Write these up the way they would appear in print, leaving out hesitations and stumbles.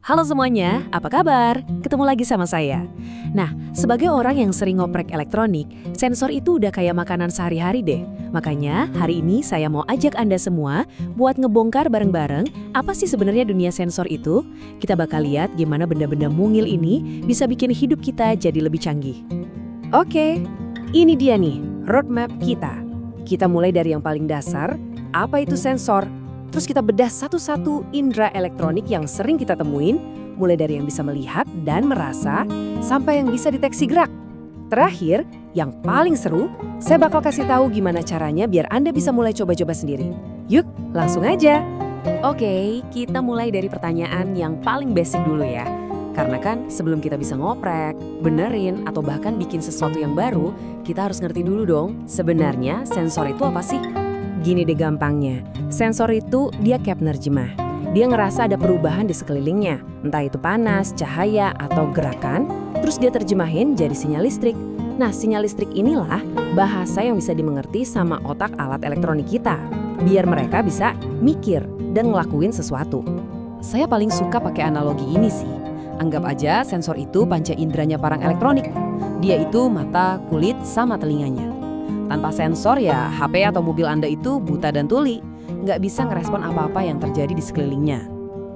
Halo semuanya, apa kabar? Ketemu lagi sama saya. Nah, sebagai orang yang sering ngoprek elektronik, sensor itu udah kayak makanan sehari-hari deh. Makanya, hari ini saya mau ajak Anda semua buat ngebongkar bareng-bareng apa sih sebenarnya dunia sensor itu. Kita bakal lihat gimana benda-benda mungil ini bisa bikin hidup kita jadi lebih canggih. Oke, ini dia nih, roadmap kita. Kita mulai dari yang paling dasar, apa itu sensor? Terus kita bedah satu-satu indera elektronik yang sering kita temuin, mulai dari yang bisa melihat dan merasa, sampai yang bisa deteksi gerak. Terakhir, yang paling seru, saya bakal kasih tahu gimana caranya biar Anda bisa mulai coba-coba sendiri. Yuk, langsung aja. Oke, kita mulai dari pertanyaan yang paling basic dulu ya. Karena kan sebelum kita bisa ngoprek, benerin, atau bahkan bikin sesuatu yang baru, kita harus ngerti dulu dong, sebenarnya sensor itu apa sih? Gini deh gampangnya, sensor itu dia cap nerjemah. Dia ngerasa ada perubahan di sekelilingnya, entah itu panas, cahaya, atau gerakan, terus dia terjemahin jadi sinyal listrik. Nah, sinyal listrik inilah bahasa yang bisa dimengerti sama otak alat elektronik kita, biar mereka bisa mikir dan ngelakuin sesuatu. Saya paling suka pakai analogi ini sih. Anggap aja sensor itu panca inderanya parang elektronik. Dia itu mata, kulit, sama telinganya. Tanpa sensor ya HP atau mobil Anda itu buta dan tuli, nggak bisa ngerespon apa-apa yang terjadi di sekelilingnya.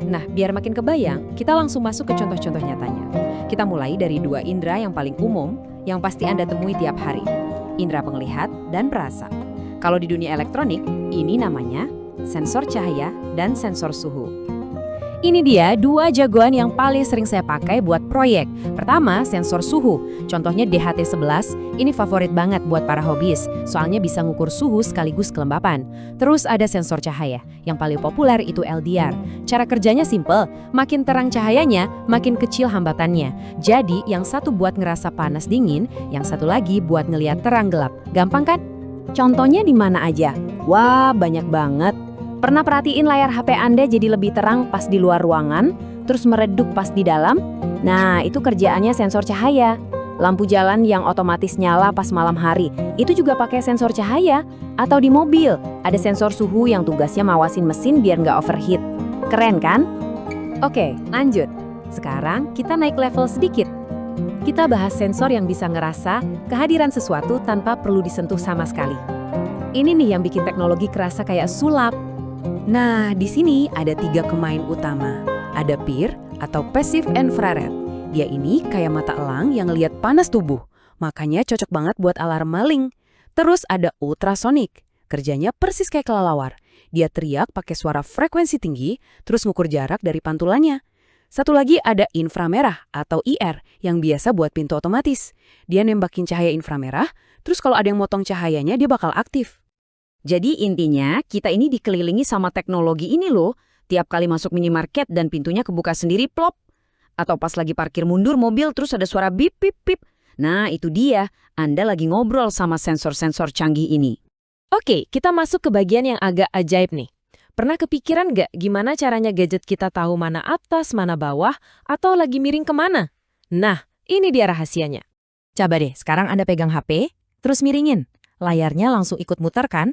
Nah, biar makin kebayang, kita langsung masuk ke contoh-contoh nyatanya. Kita mulai dari dua indera yang paling umum, yang pasti Anda temui tiap hari. Indera penglihat dan perasa. Kalau di dunia elektronik, ini namanya sensor cahaya dan sensor suhu. Ini dia dua jagoan yang paling sering saya pakai buat proyek. Pertama, sensor suhu. Contohnya DHT11, ini favorit banget buat para hobis, soalnya bisa ngukur suhu sekaligus kelembapan. Terus ada sensor cahaya, yang paling populer itu LDR. Cara kerjanya simple, makin terang cahayanya, makin kecil hambatannya. Jadi, yang satu buat ngerasa panas dingin, yang satu lagi buat ngelihat terang gelap. Gampang kan? Contohnya di mana aja? Wah, banyak banget. Pernah perhatiin layar HP Anda jadi lebih terang pas di luar ruangan, terus meredup pas di dalam? Nah, itu kerjaannya sensor cahaya. Lampu jalan yang otomatis nyala pas malam hari, itu juga pakai sensor cahaya. Atau di mobil, ada sensor suhu yang tugasnya mawasin mesin biar nggak overheat. Keren kan? Oke, lanjut. Sekarang kita naik level sedikit. Kita bahas sensor yang bisa ngerasa kehadiran sesuatu tanpa perlu disentuh sama sekali. Ini nih yang bikin teknologi kerasa kayak sulap. Nah, di sini ada 3 kemain utama. Ada PIR atau Passive Infrared. Dia ini kayak mata elang yang ngelihat panas tubuh. Makanya cocok banget buat alarm maling. Terus ada ultrasonic. Kerjanya persis kayak kelelawar. Dia teriak pakai suara frekuensi tinggi, terus ngukur jarak dari pantulannya. Satu lagi ada inframerah atau IR yang biasa buat pintu otomatis. Dia nembakin cahaya inframerah, terus kalau ada yang motong cahayanya dia bakal aktif. Jadi intinya, kita ini dikelilingi sama teknologi ini loh. Tiap kali masuk minimarket dan pintunya kebuka sendiri, plop. Atau pas lagi parkir mundur mobil terus ada suara bip, bip, bip. Nah, itu dia. Anda lagi ngobrol sama sensor-sensor canggih ini. Oke, kita masuk ke bagian yang agak ajaib nih. Pernah kepikiran nggak gimana caranya gadget kita tahu mana atas, mana bawah, atau lagi miring kemana? Nah, ini dia rahasianya. Coba deh, sekarang Anda pegang HP, terus miringin. Layarnya langsung ikut muter kan?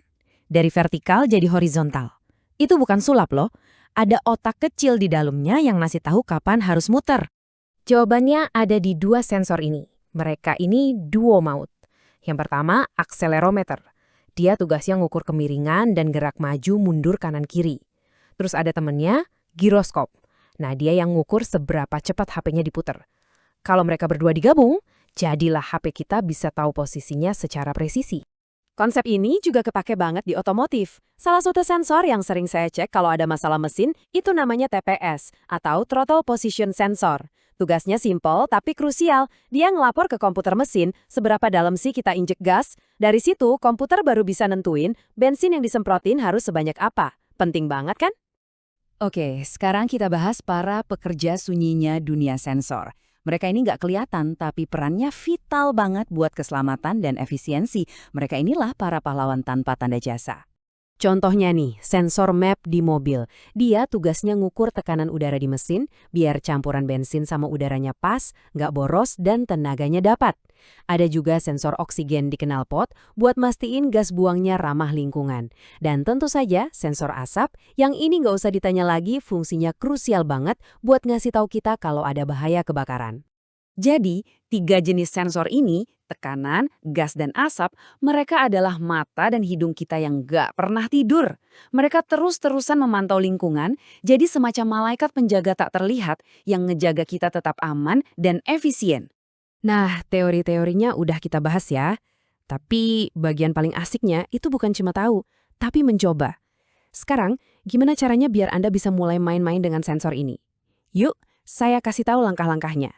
Dari vertikal jadi horizontal. Itu bukan sulap loh. Ada otak kecil di dalamnya yang ngasih tahu kapan harus muter. Jawabannya ada di 2 sensor ini. Mereka ini duo maut. Yang pertama, akselerometer. Dia tugasnya ngukur kemiringan dan gerak maju mundur kanan kiri. Terus ada temennya, giroskop. Nah, dia yang ngukur seberapa cepat HP-nya diputer. Kalau mereka berdua digabung, jadilah HP kita bisa tahu posisinya secara presisi. Konsep ini juga kepake banget di otomotif. Salah satu sensor yang sering saya cek kalau ada masalah mesin, itu namanya TPS, atau Throttle Position Sensor. Tugasnya simple tapi krusial. Dia ngelapor ke komputer mesin seberapa dalam sih kita injek gas. Dari situ, komputer baru bisa nentuin bensin yang disemprotin harus sebanyak apa. Penting banget kan? Oke, sekarang kita bahas para pekerja sunyinya dunia sensor. Mereka ini nggak kelihatan, tapi perannya vital banget buat keselamatan dan efisiensi. Mereka inilah para pahlawan tanpa tanda jasa. Contohnya nih, sensor map di mobil. Dia tugasnya ngukur tekanan udara di mesin, biar campuran bensin sama udaranya pas, nggak boros, dan tenaganya dapat. Ada juga sensor oksigen di knalpot buat mastiin gas buangnya ramah lingkungan. Dan tentu saja sensor asap, yang ini nggak usah ditanya lagi, fungsinya krusial banget buat ngasih tahu kita kalau ada bahaya kebakaran. Jadi, 3 jenis sensor ini, tekanan, gas, dan asap, mereka adalah mata dan hidung kita yang gak pernah tidur. Mereka terus-terusan memantau lingkungan, jadi semacam malaikat penjaga tak terlihat yang ngejaga kita tetap aman dan efisien. Nah, teori-teorinya udah kita bahas ya. Tapi bagian paling asiknya itu bukan cuma tahu, tapi mencoba. Sekarang, gimana caranya biar Anda bisa mulai main-main dengan sensor ini? Yuk, saya kasih tahu langkah-langkahnya.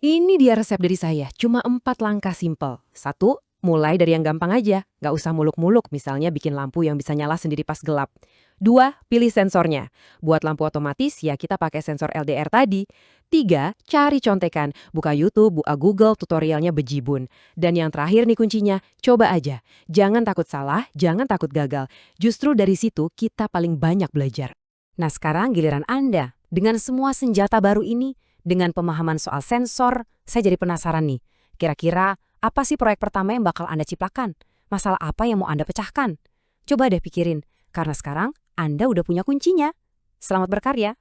Ini dia resep dari saya, cuma 4 langkah simpel. 1, mulai dari yang gampang aja, nggak usah muluk-muluk, misalnya bikin lampu yang bisa nyala sendiri pas gelap. 2, pilih sensornya. Buat lampu otomatis, ya kita pakai sensor LDR tadi. 3, cari contekan, buka YouTube, buka Google, tutorialnya bejibun. Dan yang terakhir nih kuncinya, coba aja. Jangan takut salah, jangan takut gagal. Justru dari situ kita paling banyak belajar. Nah sekarang giliran Anda, dengan semua senjata baru ini, dengan pemahaman soal sensor, saya jadi penasaran nih. Kira-kira apa sih proyek pertama yang bakal Anda ciptakan? Masalah apa yang mau Anda pecahkan? Coba deh pikirin, karena sekarang Anda udah punya kuncinya. Selamat berkarya!